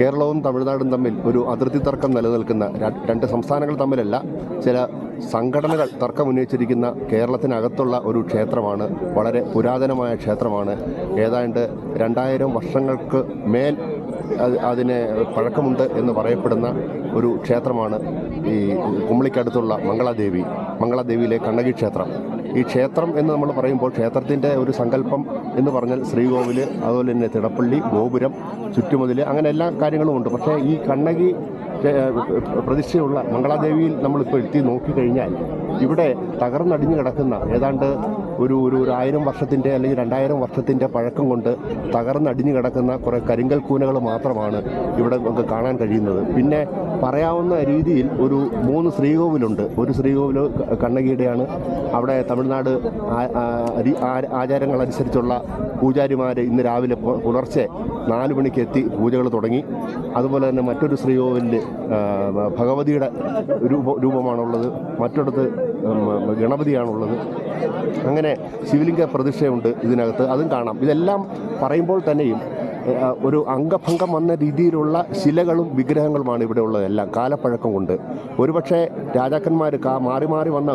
കേരളവും തമിഴ്നാടും തമ്മിൽ ഒരു അതിർത്തി തർക്കം നിലനിൽക്കുന്ന രണ്ട് സംസ്ഥാനങ്ങൾ തമ്മിലല്ല, ചില സംഘടനകൾ തർക്കമുന്നയിച്ചിരിക്കുന്ന കേരളത്തിനകത്തുള്ള ഒരു ക്ഷേത്രമാണ്. വളരെ പുരാതനമായ ക്ഷേത്രമാണ്. ഏതാണ്ട് 2000 വർഷങ്ങൾക്ക് മേൽ അതിന് പഴക്കമുണ്ട് എന്ന് പറയപ്പെടുന്ന ഒരു ക്ഷേത്രമാണ് ഈ കുമളിക്കടുത്തുള്ള മംഗളാദേവിയിലെ കണ്ണകി ക്ഷേത്രം. ഈ ക്ഷേത്രം എന്ന് നമ്മൾ പറയുമ്പോൾ ക്ഷേത്രത്തിൻ്റെ ഒരു സങ്കല്പം എന്ന് പറഞ്ഞാൽ ശ്രീകോവിൽ, അതുപോലെ തന്നെ തിടപ്പള്ളി, ഗോപുരം, ചുറ്റുമതിൽ, അങ്ങനെ എല്ലാ കാര്യങ്ങളും ഉണ്ട്. പക്ഷേ ഈ കണ്ണകി പ്രതിഷ്ഠയുള്ള മംഗളാദേവിയിൽ നമ്മളിപ്പോൾ എത്തി നോക്കിക്കഴിഞ്ഞാൽ ഇവിടെ തകർന്നടിഞ്ഞു കിടക്കുന്ന ഏതാണ്ട് ഒരു 1000 വർഷത്തിൻ്റെ അല്ലെങ്കിൽ 2000 വർഷത്തിൻ്റെ പഴക്കം കൊണ്ട് തകർന്നടിഞ്ഞു കിടക്കുന്ന കുറേ കരിങ്കൽ കൂനകൾ മാത്രമാണ് ഇവിടെ നമുക്ക് കാണാൻ കഴിയുന്നത്. പിന്നെ പറയാവുന്ന രീതിയിൽ ഒരു 3 ശ്രീകോവിലുണ്ട്. ഒരു ശ്രീകോവിൽ കണ്ണകിയുടെയാണ്. അവിടെ തമിഴ്നാട് ആചാരങ്ങളനുസരിച്ചുള്ള പൂജാരിമാർ ഇന്ന് രാവിലെ പുലർച്ചെ 4 മണിക്ക് എത്തി പൂജകൾ തുടങ്ങി. അതുപോലെ തന്നെ മറ്റൊരു ശ്രീകോവിലിൽ ഭഗവതിയുടെ രൂപമാണുള്ളത്, മറ്റൊരിടത്ത് ഗണപതിയാണുള്ളത്. അങ്ങനെ ശിവലിംഗ പ്രതിഷ്ഠയുണ്ട് ഇതിനകത്ത്, അതും കാണാം. ഇതെല്ലാം പറയുമ്പോൾ തന്നെയും ഒരു അംഗഭംഗം വന്ന രീതിയിലുള്ള ശിലകളും വിഗ്രഹങ്ങളുമാണ് ഇവിടെ ഉള്ളതെല്ലാം കാലപ്പഴക്കം കൊണ്ട്. ഒരുപക്ഷെ രാജാക്കന്മാർ മാറി മാറി വന്ന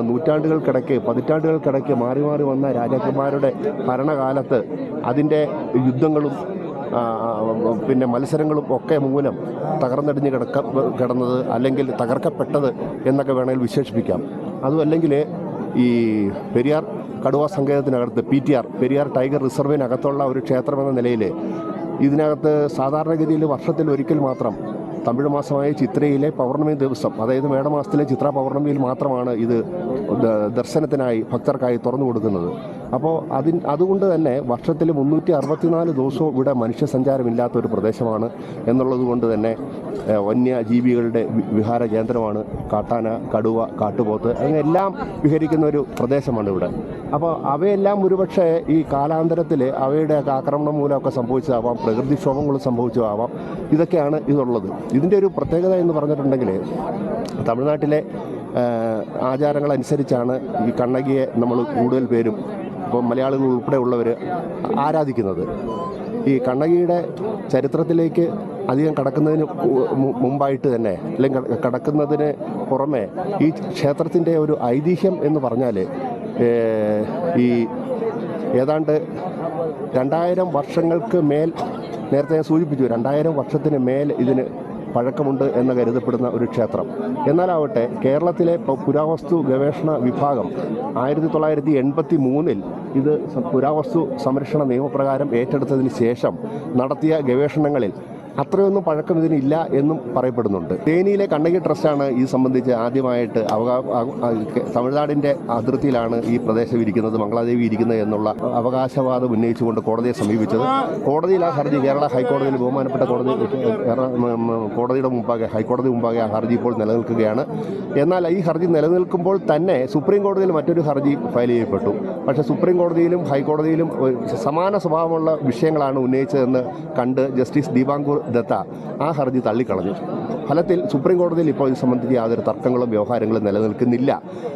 പതിറ്റാണ്ടുകൾക്കിടയ്ക്ക് മാറി മാറി വന്ന രാജാക്കന്മാരുടെ ഭരണകാലത്ത് അതിൻ്റെ യുദ്ധങ്ങളും പിന്നെ മത്സരങ്ങളും ഒക്കെ മൂലം തകർന്നടിഞ്ഞ് കിടന്നത് അല്ലെങ്കിൽ തകർക്കപ്പെട്ടത് എന്നൊക്കെ വേണമെങ്കിൽ വിശേഷിപ്പിക്കാം. അതും അല്ലെങ്കിൽ ഈ പെരിയാർ കടുവ സങ്കേതത്തിനകത്ത് പെരിയാർ ടൈഗർ റിസർവിനകത്തുള്ള ഒരു ക്ഷേത്രമെന്ന നിലയിൽ ഇതിനകത്ത് സാധാരണഗതിയിൽ വർഷത്തിൽ ഒരിക്കൽ മാത്രം തമിഴ് മാസമായ ചിത്രയിലെ പൗർണമി ദിവസം, അതായത് മേടമാസത്തിലെ ചിത്ര പൗർണമിയിൽ മാത്രമാണ് ഇത് ദർശനത്തിനായി ഭക്തർക്കായി തുറന്നു കൊടുക്കുന്നത്. അപ്പോൾ അതുകൊണ്ട് തന്നെ വർഷത്തിൽ 364 ദിവസവും ഇവിടെ മനുഷ്യസഞ്ചാരമില്ലാത്ത ഒരു പ്രദേശമാണ് എന്നുള്ളത് കൊണ്ട് തന്നെ വന്യജീവികളുടെ വിഹാര കേന്ദ്രമാണ്. കാട്ടാന, കടുവ, കാട്ടുപോത്ത്, അങ്ങനെ എല്ലാം വിഹരിക്കുന്ന ഒരു പ്രദേശമാണ് ഇവിടെ. അപ്പോൾ അവയെല്ലാം ഒരുപക്ഷെ ഈ കാലാന്തരത്തിൽ അവയുടെ ആക്രമണം മൂലമൊക്കെ സംഭവിച്ചതാവാം, പ്രകൃതിക്ഷോഭങ്ങൾ സംഭവിച്ചതാവാം. ഇതൊക്കെയാണ് ഇതുള്ളത്. ഇതിൻ്റെ ഒരു പ്രത്യേകത എന്ന് പറഞ്ഞിട്ടുണ്ടെങ്കിൽ തമിഴ്നാട്ടിലെ ആചാരങ്ങളനുസരിച്ചാണ് ഈ കണ്ണകിയെ നമ്മൾ കൂടുതൽ പേരും, ഇപ്പോൾ മലയാളികൾ ഉൾപ്പെടെ ഉള്ളവർ ആരാധിക്കുന്നത്. ഈ കണ്ണകിയുടെ ചരിത്രത്തിലേക്ക് അധികം കടക്കുന്നതിന് മുമ്പായിട്ട് തന്നെ, അല്ലെങ്കിൽ കടക്കുന്നതിന് പുറമെ ഈ ക്ഷേത്രത്തിൻ്റെ ഒരു ഐതിഹ്യം എന്ന് പറഞ്ഞാൽ ഈ ഏതാണ്ട് 2000 വർഷങ്ങൾക്ക് മേൽ, നേരത്തെ ഞാൻ സൂചിപ്പിച്ചു, 2000 വർഷത്തിന് മേൽ ഇതിന് പഴക്കമുണ്ട് എന്ന് കരുതപ്പെടുന്ന ഒരു ക്ഷേത്രം. എന്നാലാവട്ടെ കേരളത്തിലെ പുരാവസ്തു ഗവേഷണ വിഭാഗം 1983 ഇത് പുരാവസ്തു സംരക്ഷണ നിയമപ്രകാരം ഏറ്റെടുത്തതിന് ശേഷം നടത്തിയ ഗവേഷണങ്ങളിൽ അത്രയൊന്നും പഴക്കം ഇതിനില്ല എന്നും പറയപ്പെടുന്നുണ്ട്. തേനിയിലെ കണ്ണകി ട്രസ്റ്റാണ് ഇത് സംബന്ധിച്ച് ആദ്യമായിട്ട് തമിഴ്നാടിൻ്റെ അതിർത്തിയിലാണ് ഈ പ്രദേശം ഇരിക്കുന്നത്, മംഗളാദേവി ഇരിക്കുന്നത് എന്നുള്ള അവകാശവാദം ഉന്നയിച്ചുകൊണ്ട് കോടതിയെ സമീപിച്ചത്. കോടതിയിൽ ആ ഹർജി കേരള ഹൈക്കോടതിയിൽ ബഹുമാനപ്പെട്ട കോടതിയുടെ മുമ്പാകെ, ഹൈക്കോടതി മുമ്പാകെ ആ ഹർജി ഇപ്പോൾ നിലനിൽക്കുകയാണ്. എന്നാൽ ഈ ഹർജി നിലനിൽക്കുമ്പോൾ തന്നെ സുപ്രീം കോടതിയിൽ മറ്റൊരു ഹർജി ഫയൽ ചെയ്യപ്പെട്ടു. പക്ഷേ സുപ്രീം കോടതിയിലും ഹൈക്കോടതിയിലും സമാന സ്വഭാവമുള്ള വിഷയങ്ങളാണ് ഉന്നയിച്ചതെന്ന് കണ്ട് ജസ്റ്റിസ് ദീപാങ്കുർ ദത്ത ആ ഹർജി തള്ളിക്കളഞ്ഞു. ഫലത്തിൽ സുപ്രീം കോടതിയിൽ ഇപ്പോൾ ഇത് സംബന്ധിച്ച് യാതൊരു തർക്കങ്ങളും വ്യവഹാരങ്ങളും നിലനിൽക്കുന്നില്ല.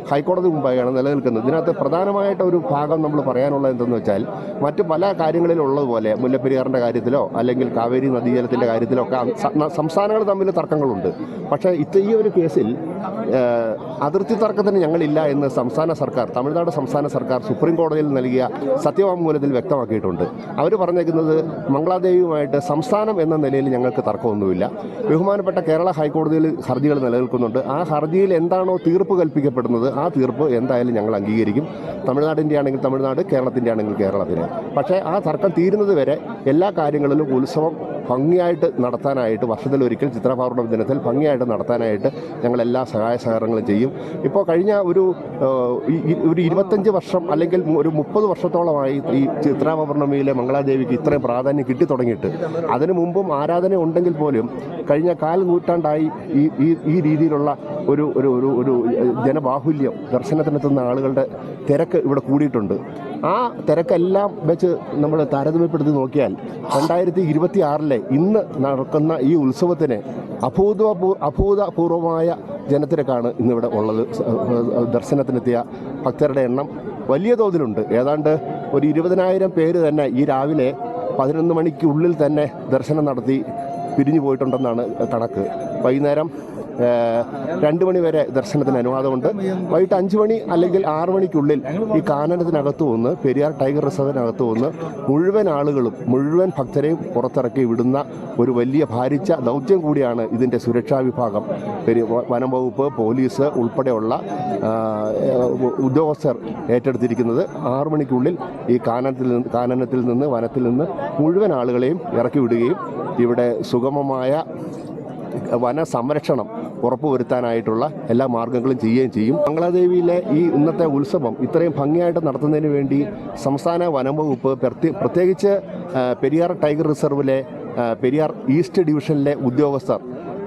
ഹൈക്കോടതി മുമ്പായാണ് നിലനിൽക്കുന്നത്. ഇതിനകത്ത് പ്രധാനമായിട്ട് ഒരു ഭാഗം നമ്മൾ പറയാനുള്ളത് എന്തെന്ന് വെച്ചാൽ, മറ്റ് പല കാര്യങ്ങളിലുള്ളതുപോലെ മുല്ലപ്പെരിയാറിൻ്റെ കാര്യത്തിലോ അല്ലെങ്കിൽ കാവേരി നദീജലത്തിൻ്റെ കാര്യത്തിലോ ഒക്കെ സംസ്ഥാനങ്ങൾ തമ്മിൽ തർക്കങ്ങളുണ്ട്. പക്ഷേ ഈ ഒരു കേസിൽ അതിർത്തി തർക്കത്തിന് ഞങ്ങളില്ല എന്ന് തമിഴ്നാട് സംസ്ഥാന സർക്കാർ സുപ്രീം കോടതിയിൽ നൽകിയ സത്യവാങ്മൂലത്തിൽ വ്യക്തമാക്കിയിട്ടുണ്ട്. അവർ പറഞ്ഞേക്കുന്നത് മംഗളാദേവിയുമായിട്ട് സംസ്ഥാനം എന്ന നിലയിൽ ഞങ്ങൾക്ക് തർക്കമൊന്നുമില്ല. ബഹുമാനപ്പെട്ട കേരള ഹൈക്കോടതിയിൽ ഹർജികൾ നിലനിൽക്കുന്നുണ്ട്. ആ ഹർജിയിൽ എന്താണോ തീർപ്പ് കൽപ്പിക്കപ്പെടുന്നത് ആ തീർപ്പ് എന്തായാലും ഞങ്ങൾ അംഗീകരിക്കും. തമിഴ്നാടിൻ്റെ ആണെങ്കിൽ തമിഴ്നാട്, കേരളത്തിൻ്റെ ആണെങ്കിൽ കേരളത്തിന്. പക്ഷേ ആ തർക്കം തീരുന്നത് വരെ എല്ലാ കാര്യങ്ങളിലും ഉത്സവം ഭംഗിയായിട്ട് നടത്താനായിട്ട്, വർഷത്തിലൊരിക്കൽ ചിത്ര പൗർണമി ദിനത്തിൽ ഭംഗിയായിട്ട് നടത്താനായിട്ട് ഞങ്ങൾ എല്ലാ സഹായ സഹകരണങ്ങളും ചെയ്യും. ഇപ്പോൾ കഴിഞ്ഞ ഒരു 25 വർഷം അല്ലെങ്കിൽ ഒരു 30 വർഷത്തോളമായി ഈ ചിത്ര പൗർണമിയിലെ മംഗളാദേവിക്ക് ഇത്രയും പ്രാധാന്യം കിട്ടിത്തുടങ്ങിയിട്ട്. അതിനു മുമ്പും ആരാധന ഉണ്ടെങ്കിൽ പോലും കഴിഞ്ഞ 4 നൂറ്റാണ്ടായി ഈ രീതിയിലുള്ള ഒരു ജനബാഹുല്യം, ദർശനത്തിനെത്തുന്ന ആളുകളുടെ തിരക്ക് ഇവിടെ കൂടിയിട്ടുണ്ട്. ആ തിരക്കെല്ലാം വെച്ച് നമ്മൾ താരതമ്യപ്പെടുത്തി നോക്കിയാൽ 2026 ഇന്ന് നടക്കുന്ന ഈ ഉത്സവത്തിന് അഭൂതപൂർവമായ ജനത്തിരക്കാണ് ഇന്നിവിടെ ഉള്ളത്. ദർശനത്തിനെത്തിയ ഭക്തരുടെ എണ്ണം വലിയ തോതിലുണ്ട്. ഏതാണ്ട് ഒരു 20,000 പേര് തന്നെ ഈ രാവിലെ 11 മണിക്കുള്ളിൽ തന്നെ ദർശനം നടത്തി പിരിഞ്ഞു പോയിട്ടുണ്ടെന്നാണ് കണക്ക്. വൈകുന്നേരം 2 മണി വരെ ദർശനത്തിന് അനുവാദമുണ്ട്. വൈകിട്ട് 5 മണി അല്ലെങ്കിൽ 6 മണിക്കുള്ളിൽ ഈ കാനനത്തിനകത്ത് വന്ന്, പെരിയാർ ടൈഗർ റിസർവിനകത്ത് വന്ന് മുഴുവൻ ആളുകളും, മുഴുവൻ ഭക്തരെയും പുറത്തിറക്കി വിടുന്ന ഒരു വലിയ ഭാരിച്ച ദൗത്യം കൂടിയാണ് ഇതിൻ്റെ സുരക്ഷാ വിഭാഗം, വനം വകുപ്പ്, പോലീസ് ഉൾപ്പെടെയുള്ള ഉദ്യോഗസ്ഥർ ഏറ്റെടുത്തിരിക്കുന്നത്. 6 മണിക്കുള്ളിൽ ഈ കാനനത്തിൽ നിന്ന് വനത്തിൽ നിന്ന് മുഴുവൻ ആളുകളെയും ഇറക്കി വിടുകയും ഇവിടെ സുഗമമായ വനസംരക്ഷണം ഉറപ്പുവരുത്താനായിട്ടുള്ള എല്ലാ മാർഗങ്ങളും ചെയ്യുകയും ചെയ്യും. മംഗളാദേവിയിലെ ഈ ഇന്നത്തെ ഉത്സവം ഇത്രയും ഭംഗിയായിട്ട് നടത്തുന്നതിന് വേണ്ടി സംസ്ഥാന വനം വകുപ്പ്, പ്രത്യേകിച്ച് പെരിയാർ ടൈഗർ റിസർവിലെ പെരിയാർ ഈസ്റ്റ് ഡിവിഷനിലെ ഉദ്യോഗസ്ഥർ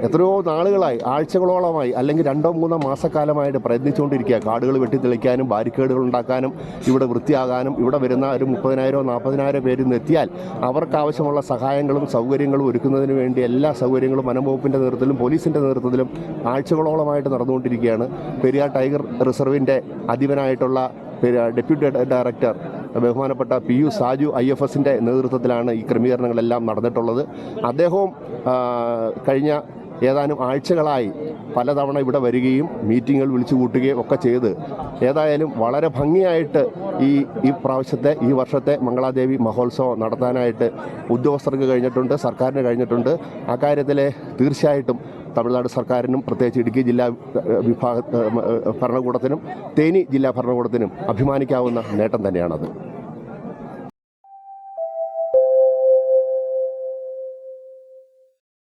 എത്രയോ നാളുകളായി, ആഴ്ചകളോളമായി അല്ലെങ്കിൽ 2-3 മാസക്കാലമായിട്ട് പ്രയത്നിച്ചുകൊണ്ടിരിക്കുക. കാടുകൾ വെട്ടിത്തെളിക്കാനും ബാരിക്കേഡുകൾ ഉണ്ടാക്കാനും ഇവിടെ വൃത്തിയാകാനും. ഇവിടെ വരുന്ന ഒരു 30,000-40,000 പേരിൽ നിന്ന് എത്തിയാൽ അവർക്കാവശ്യമുള്ള സഹായങ്ങളും സൗകര്യങ്ങളും ഒരുക്കുന്നതിന് വേണ്ടി എല്ലാ സൗകര്യങ്ങളും വനം വകുപ്പിൻ്റെ നേതൃത്വത്തിലും പോലീസിൻ്റെ നേതൃത്വത്തിലും ആഴ്ചകളോളമായിട്ട് നടന്നുകൊണ്ടിരിക്കുകയാണ്. പെരിയാർ ടൈഗർ റിസർവിൻ്റെ അധിപനായിട്ടുള്ള ഡെപ്യൂട്ടി ഡയറക്ടർ ബഹുമാനപ്പെട്ട PU സാജു IFSൻ്റെ നേതൃത്വത്തിലാണ് ഈ ക്രമീകരണങ്ങളെല്ലാം നടന്നിട്ടുള്ളത്. അദ്ദേഹവും കഴിഞ്ഞ ഏതാനും ആഴ്ചകളായി പലതവണ ഇവിടെ വരികയും മീറ്റിങ്ങുകൾ വിളിച്ചു കൂട്ടുകയും ഒക്കെ ചെയ്ത് ഏതായാലും വളരെ ഭംഗിയായിട്ട് ഈ വർഷത്തെ മംഗളാദേവി മഹോത്സവം നടത്താനായിട്ട് ഉദ്യോഗസ്ഥർക്ക് കഴിഞ്ഞിട്ടുണ്ട്, സർക്കാരിന് കഴിഞ്ഞിട്ടുണ്ട്. അക്കാര്യത്തിൽ തീർച്ചയായിട്ടും തമിഴ്നാട് സർക്കാരിനും പ്രത്യേകിച്ച് ഇടുക്കി ജില്ലാ ഭരണകൂടത്തിനും തേനി ജില്ലാ ഭരണകൂടത്തിനും അഭിമാനിക്കാവുന്ന നേട്ടം തന്നെയാണത്.